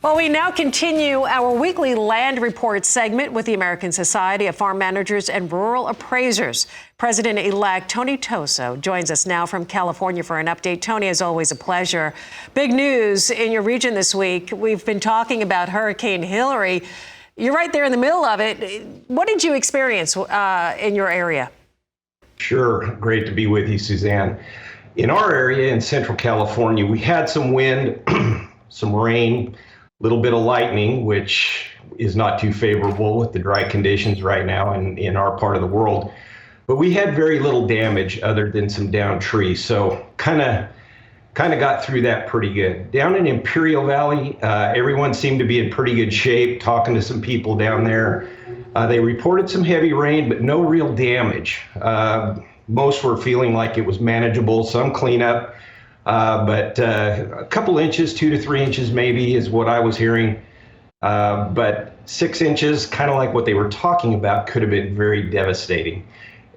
Well, we now continue our weekly land report segment with the American Society of Farm Managers and Rural Appraisers. President-elect Tony Toso joins us now from California for an update. Tony, as always, a pleasure. Big news in your region this week. We've been talking about Hurricane Hilary. You're right there in the middle of it. What did you experience in your area? Sure. Great to be with you, Suzanne. In our area in Central California, we had some wind, some rain, a little bit of lightning, which is not too favorable with the dry conditions right now in our part of the world. But we had very little damage other than some downed trees. So kind of got through that pretty good. Down in Imperial Valley, everyone seemed to be in pretty good shape. Talking to some people down there, they reported some heavy rain, but no real damage. Most were feeling like it was manageable, some cleanup. But a couple inches, 2 to 3 inches maybe is what I was hearing. But 6 inches, kind of like what they were talking about, could have been very devastating.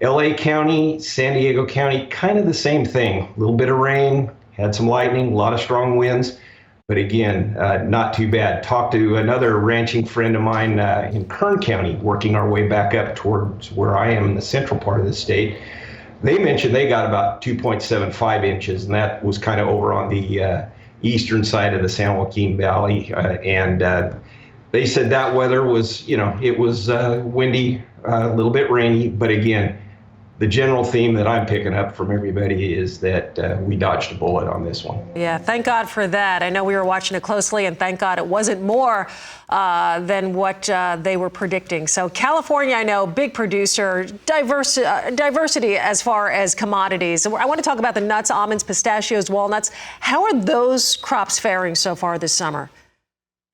LA County, San Diego County, kind of the same thing. A little bit of rain, had some lightning, a lot of strong winds. But again, not too bad. Talked to another ranching friend of mine in Kern County, working our way back up towards where I am in the central part of the state. They mentioned they got about 2.75 inches, and that was kind of over on the eastern side of the San Joaquin Valley. They said that weather was, it was windy, a little bit rainy, but again, the general theme that I'm picking up from everybody is that we dodged a bullet on this one. Yeah, thank God for that. I know we were watching it closely, and thank God it wasn't more than what they were predicting. So California, I know, big producer, diversity as far as commodities. I want to talk about the nuts, almonds, pistachios, walnuts. How are those crops faring so far this summer?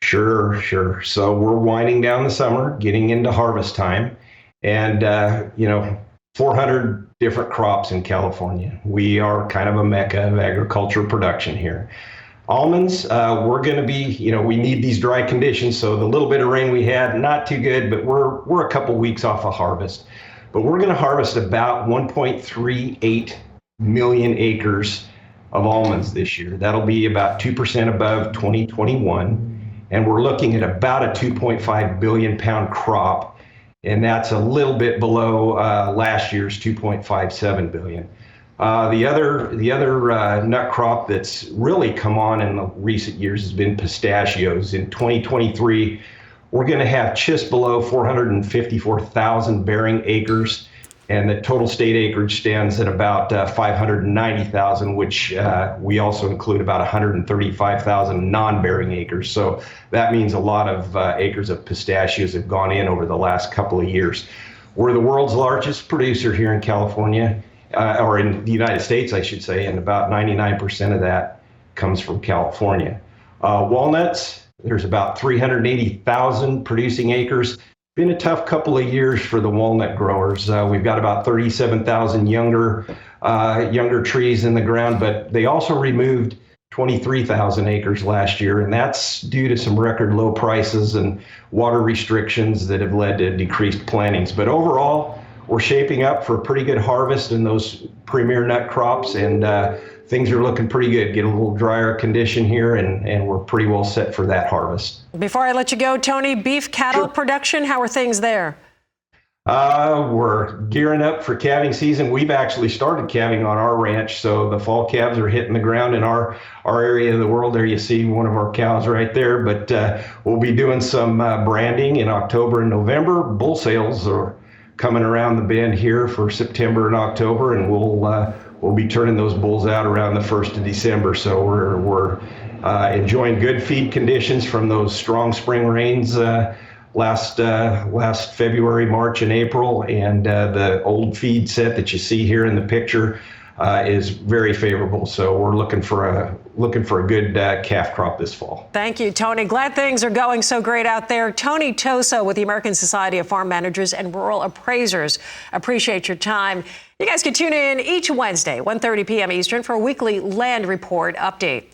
Sure. So we're winding down the summer, getting into harvest time, and 400 different crops in California. We are kind of a mecca of agriculture production here. Almonds, we're going to be, we need these dry conditions. So the little bit of rain we had, not too good, but we're a couple weeks off of harvest. But we're going to harvest about 1.38 million acres of almonds this year. That'll be about 2% above 2021. And we're looking at about a 2.5 billion pound crop. And that's a little bit below last year's 2.57 billion. The other nut crop that's really come on in the recent years has been pistachios. In 2023, we're going to have just below 454,000 bearing acres, and the total state acreage stands at about 590,000, which we also include about 135,000 non-bearing acres. So that means a lot of acres of pistachios have gone in over the last couple of years. We're the world's largest producer here in California, or in the United States, I should say, and about 99% of that comes from California. Walnuts, there's about 380,000 producing acres. Been a tough couple of years for the walnut growers. We've got about 37,000 younger trees in the ground, but they also removed 23,000 acres last year, and that's due to some record low prices and water restrictions that have led to decreased plantings. But overall, we're shaping up for a pretty good harvest in those premier nut crops, and things are looking pretty good. Get a little drier condition here, and we're pretty well set for that harvest. Before I let you go, Tony, beef cattle production, how are things there? We're gearing up for calving season. We've actually started calving on our ranch, so the fall calves are hitting the ground in our area of the world. There you see one of our cows right there, but we'll be doing some branding in October and November. Bull sales are coming around the bend here for September and October, and we'll be turning those bulls out around the 1st of December. So we're enjoying good feed conditions from those strong spring rains last February, March, and April. And the old feed set that you see here in the picture is very favorable. So we're looking for a good calf crop this fall. Thank you, Tony. Glad things are going so great out there. Tony Toso with the American Society of Farm Managers and Rural Appraisers. Appreciate your time. You guys can tune in each Wednesday, 1:30 p.m. Eastern, for a weekly land report update.